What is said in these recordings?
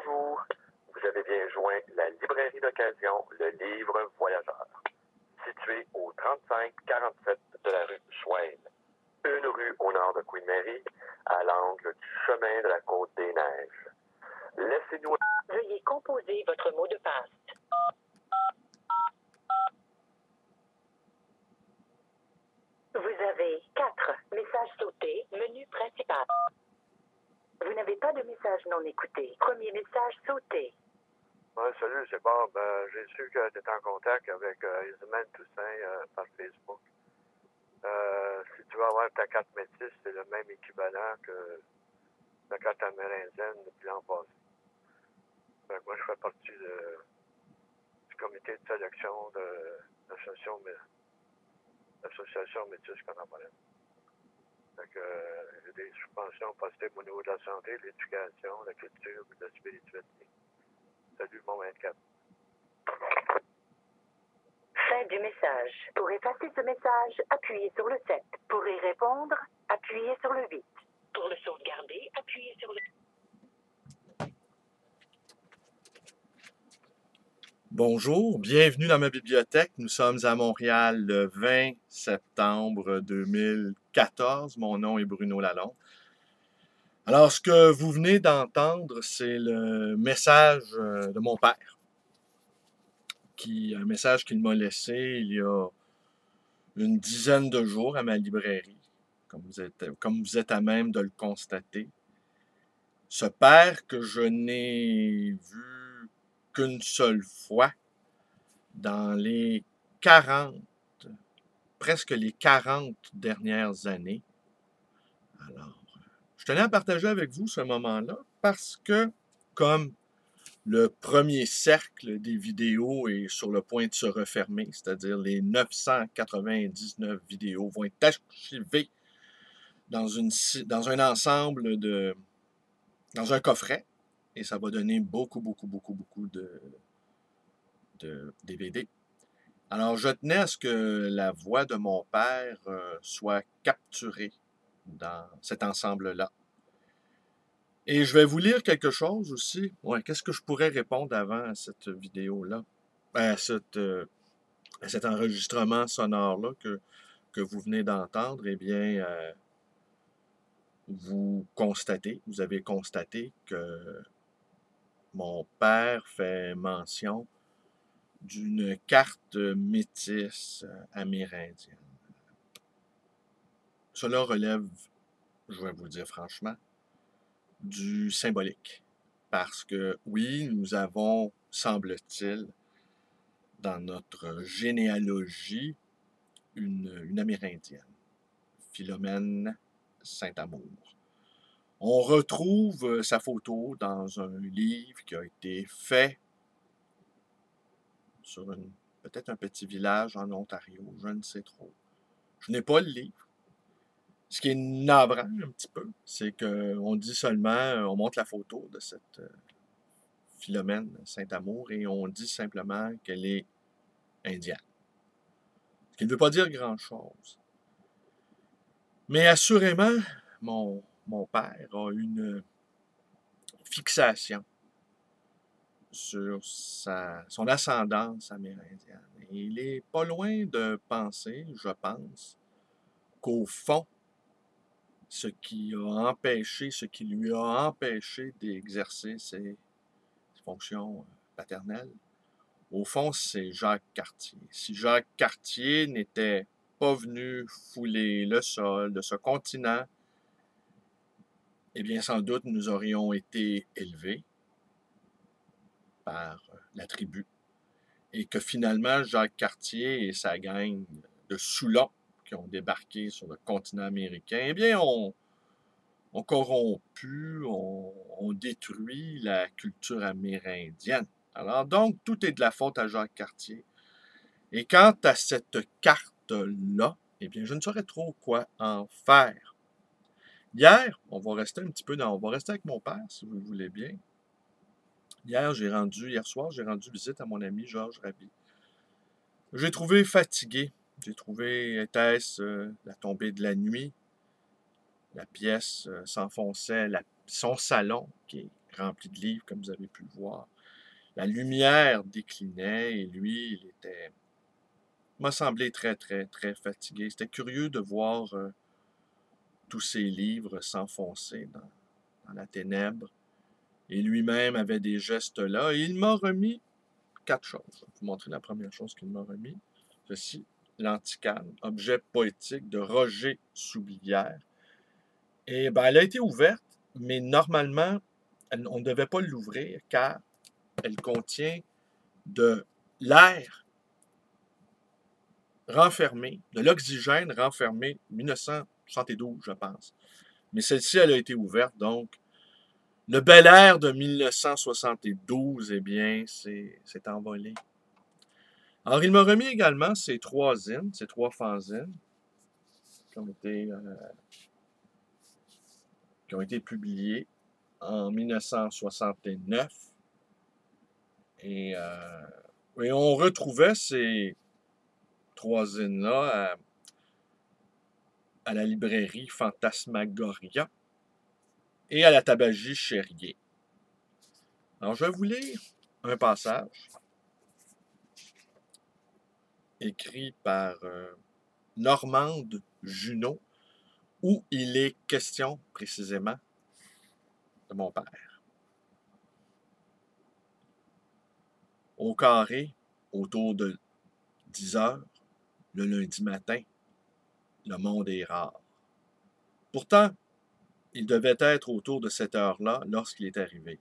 Bonjour, vous avez bien joint la librairie d'occasion, le livre voyageur, située au 3547 de la rue Schwein, une rue au nord de Queen Mary, à l'angle du chemin de la Côte des Neiges. Laissez-nous... Veuillez composer votre mot de passe. Vous avez 4 messages sautés, menu principal. Vous n'avez pas de message non écouté. Premier message sauté. Ouais, salut, c'est Bob. J'ai su que tu étais en contact avec Ismaël Toussaint par Facebook. Si tu veux avoir ta carte métisse, c'est le même équivalent que la carte amérindienne depuis l'an passé. Fait que moi, je fais partie du comité de sélection de l'association métisse contemporaine. Fait que j'ai des subventions possibles au niveau de la santé, de l'éducation, de la culture et de la spiritualité. Salut, mon 24. Fin du message. Pour effacer ce message, appuyez sur le 7. Pour y répondre, appuyez sur le 8. Pour le sauvegarder, appuyez sur le... Bonjour, bienvenue dans ma bibliothèque. Nous sommes à Montréal le 20 septembre 2014. Mon nom est Bruno Lalonde. Alors, ce que vous venez d'entendre, c'est le message de mon père, un message qu'il m'a laissé il y a une dizaine de jours à ma librairie, comme vous êtes à même de le constater. Ce père que je n'ai vu qu'une seule fois dans les 40, presque les 40 dernières années. Alors, je tenais à partager avec vous ce moment-là parce que, comme le premier cercle des vidéos est sur le point de se refermer, c'est-à-dire les 999 vidéos vont être archivées dans un ensemble dans un coffret, et ça va donner beaucoup de DVD. Alors, je tenais à ce que la voix de mon père soit capturée dans cet ensemble-là. Et je vais vous lire quelque chose aussi. Ouais, qu'est-ce que je pourrais répondre avant à cette vidéo-là? À cet enregistrement sonore-là que vous venez d'entendre. Eh bien, vous avez constaté que mon père fait mention d'une carte métisse amérindienne. Cela relève, je vais vous le dire franchement, du symbolique. Parce que oui, nous avons, semble-t-il, dans notre généalogie, une Amérindienne, Philomène Saint-Amour. On retrouve sa photo dans un livre qui a été fait sur peut-être un petit village en Ontario, je ne sais trop. Je n'ai pas le livre. Ce qui est navrant un petit peu, c'est qu'on dit seulement, on montre la photo de cette Philomène Saint-Amour et on dit simplement qu'elle est indienne. Ce qui ne veut pas dire grand-chose. Mais assurément, mon père a une fixation sur son ascendance amérindienne. Et il n'est pas loin de penser, je pense, qu'au fond, ce qui lui a empêché d'exercer ses fonctions paternelles, au fond, c'est Jacques Cartier. Si Jacques Cartier n'était pas venu fouler le sol de ce continent, eh bien, sans doute, nous aurions été élevés par la tribu. Et que finalement, Jacques Cartier et sa gang de Soulons qui ont débarqué sur le continent américain, eh bien, ont corrompu, ont détruit la culture amérindienne. Alors donc, tout est de la faute à Jacques Cartier. Et quant à cette carte-là, eh bien, je ne saurais trop quoi en faire. Hier, on va rester avec mon père, si vous le voulez bien. Hier soir, j'ai rendu visite à mon ami Georges Raby. J'ai trouvé fatigué. J'ai trouvé, était-ce la tombée de la nuit? La pièce s'enfonçait, son salon, qui est rempli de livres, comme vous avez pu le voir. La lumière déclinait et lui, il m'a semblé très, très, très fatigué. C'était curieux de voir tous ces livres s'enfoncer dans la ténèbre. Et lui-même avait des gestes là. Et il m'a remis 4 choses. Je vais vous montrer la première chose qu'il m'a remis. Ceci, l'Anticane, objet poétique de Roger Soubilière. Et ben, elle a été ouverte, mais normalement, on ne devait pas l'ouvrir car elle contient de l'air renfermé, de l'oxygène renfermé, 1972, je pense. Mais celle-ci, elle a été ouverte, donc le bel air de 1972, eh bien, s'est envolé. Alors, il m'a remis également ces 3 zines, ces 3 fanzines qui ont été publiés en 1969. Et on retrouvait ces 3 zines-là à la librairie Fantasmagoria et à la tabagie Cherrier. Alors, je vais vous lire un passage écrit par Normande Junot, où il est question précisément de mon père. Au carré, autour de 10 heures, le lundi matin, le monde est rare. Pourtant, il devait être autour de cette heure-là lorsqu'il est arrivé.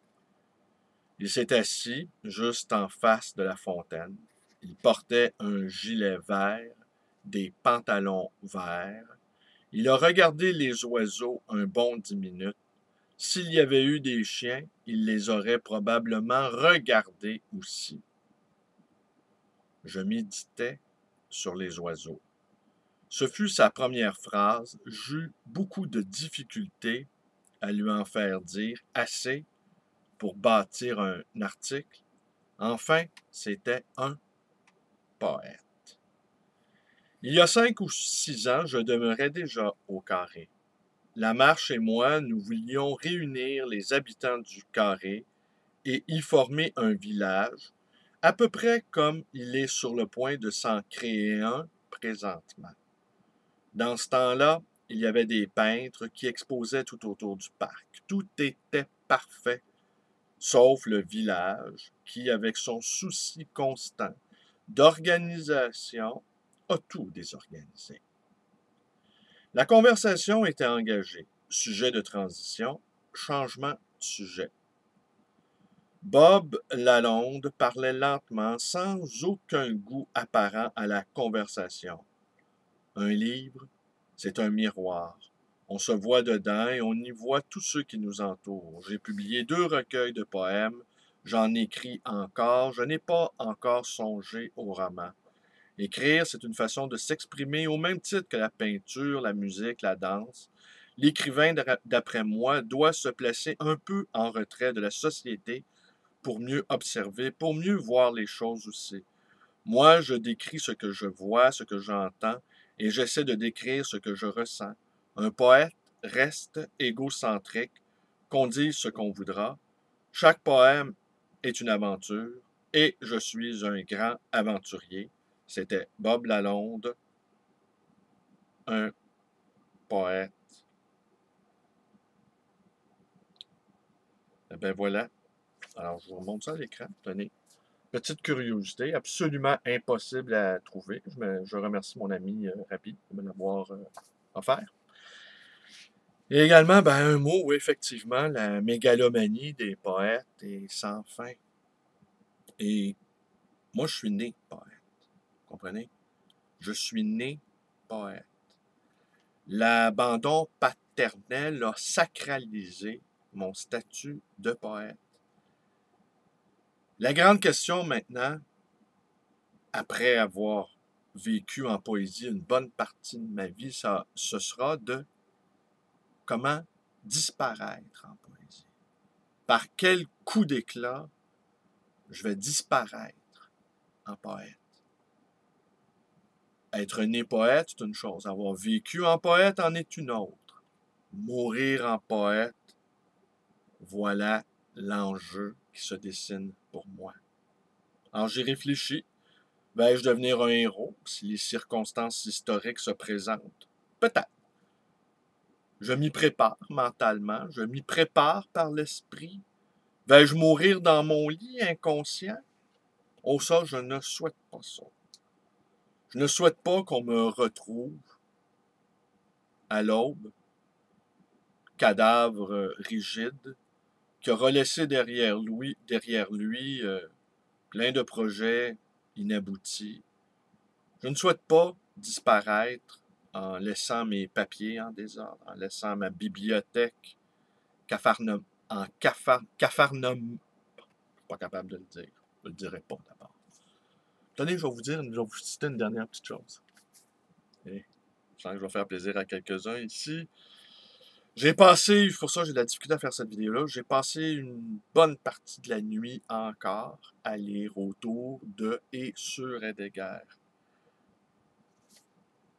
Il s'est assis juste en face de la fontaine. Il portait un gilet vert, des pantalons verts. Il a regardé les oiseaux un bon 10 minutes. S'il y avait eu des chiens, il les aurait probablement regardés aussi. Je méditais sur les oiseaux. Ce fut sa première phrase. J'eus beaucoup de difficultés à lui en faire dire assez pour bâtir un article. Enfin, c'était un poète. Il y a 5 ou 6 ans, je demeurais déjà au carré. La Marche et moi, nous voulions réunir les habitants du carré et y former un village, à peu près comme il est sur le point de s'en créer un présentement. Dans ce temps-là, il y avait des peintres qui exposaient tout autour du parc. Tout était parfait, sauf le village qui, avec son souci constant d'organisation, a tout désorganisé. La conversation était engagée. Sujet de transition, changement de sujet. Bob Lalonde parlait lentement, sans aucun goût apparent à la conversation. Un livre, c'est un miroir. On se voit dedans et on y voit tous ceux qui nous entourent. J'ai publié 2 recueils de poèmes. J'en écris encore. Je n'ai pas encore songé au roman. Écrire, c'est une façon de s'exprimer au même titre que la peinture, la musique, la danse. L'écrivain, d'après moi, doit se placer un peu en retrait de la société pour mieux observer, pour mieux voir les choses aussi. Moi, je décris ce que je vois, ce que j'entends, et j'essaie de décrire ce que je ressens. Un poète reste égocentrique, qu'on dise ce qu'on voudra. Chaque poème est une aventure, et je suis un grand aventurier. C'était Bob Lalonde, un poète. Eh bien voilà. Alors, je vous remonte ça à l'écran. Tenez. Petite curiosité, absolument impossible à trouver. Je remercie mon ami Rapide de me l'avoir offert. Et également, ben, un mot où effectivement, la mégalomanie des poètes est sans fin. Et moi, je suis né poète. Vous comprenez? Je suis né poète. L'abandon paternel a sacralisé mon statut de poète. La grande question maintenant, après avoir vécu en poésie une bonne partie de ma vie, ce sera de comment disparaître en poésie. Par quel coup d'éclat je vais disparaître en poète. Être né poète, c'est une chose. Avoir vécu en poète en est une autre. Mourir en poète, voilà l'enjeu qui se dessine pour moi. Alors j'ai réfléchi, vais-je devenir un héros si les circonstances historiques se présentent? Peut-être. Je m'y prépare mentalement, je m'y prépare par l'esprit. Vais-je mourir dans mon lit inconscient? Oh ça, je ne souhaite pas ça. Je ne souhaite pas qu'on me retrouve à l'aube, cadavre rigide, qui aura laissé derrière lui plein de projets inaboutis. Je ne souhaite pas disparaître en laissant mes papiers en désordre, en laissant ma bibliothèque cafarnum, cafarnum. Je ne suis pas capable de le dire. Je ne le dirai pas d'abord. Tenez, je vais vous citer une dernière petite chose. Et je sens que je vais faire plaisir à quelques-uns ici. J'ai passé, pour ça j'ai de la difficulté à faire cette vidéo-là, j'ai passé une bonne partie de la nuit encore à lire autour de et sur Heidegger.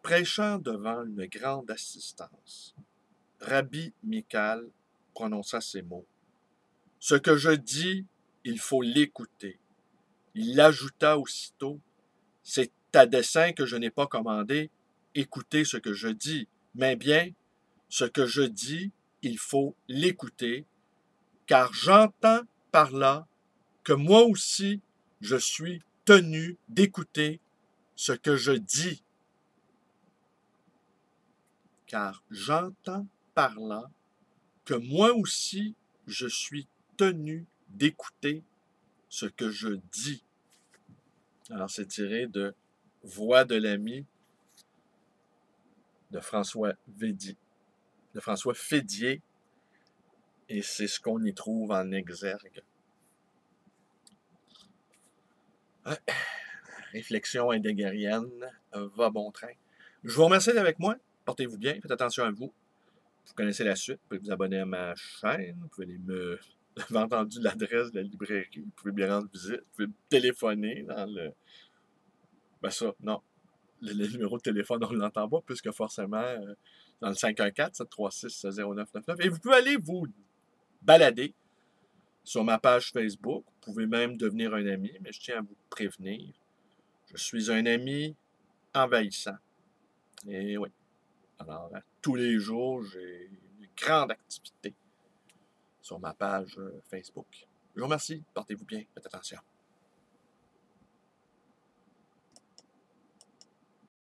Prêchant devant une grande assistance, Rabbi Michal prononça ces mots. « Ce que je dis, il faut l'écouter. » Il ajouta aussitôt, « C'est à dessein que je n'ai pas commandé, écoutez ce que je dis, mais bien, ce que je dis, il faut l'écouter, car j'entends par là que moi aussi, je suis tenu d'écouter ce que je dis. Car j'entends par là que moi aussi, je suis tenu d'écouter ce que je dis. Alors, c'est tiré de Voix de l'ami de François Fédier, et c'est ce qu'on y trouve en exergue. Réflexion heideggerienne, va bon train. Je vous remercie d'être avec moi. Portez-vous bien, faites attention à vous. Vous connaissez la suite, vous pouvez vous abonner à ma chaîne, vous pouvez me... Vous avez entendu l'adresse de la librairie, vous pouvez bien rendre visite, vous pouvez me téléphoner dans le... Ben ça, non. Le numéro de téléphone, on ne l'entend pas, puisque forcément, dans le 514-736-0999. Et vous pouvez aller vous balader sur ma page Facebook. Vous pouvez même devenir un ami, mais je tiens à vous prévenir. Je suis un ami envahissant. Et oui. Alors, tous les jours, j'ai une grande activité sur ma page Facebook. Je vous remercie. Portez-vous bien. Faites attention.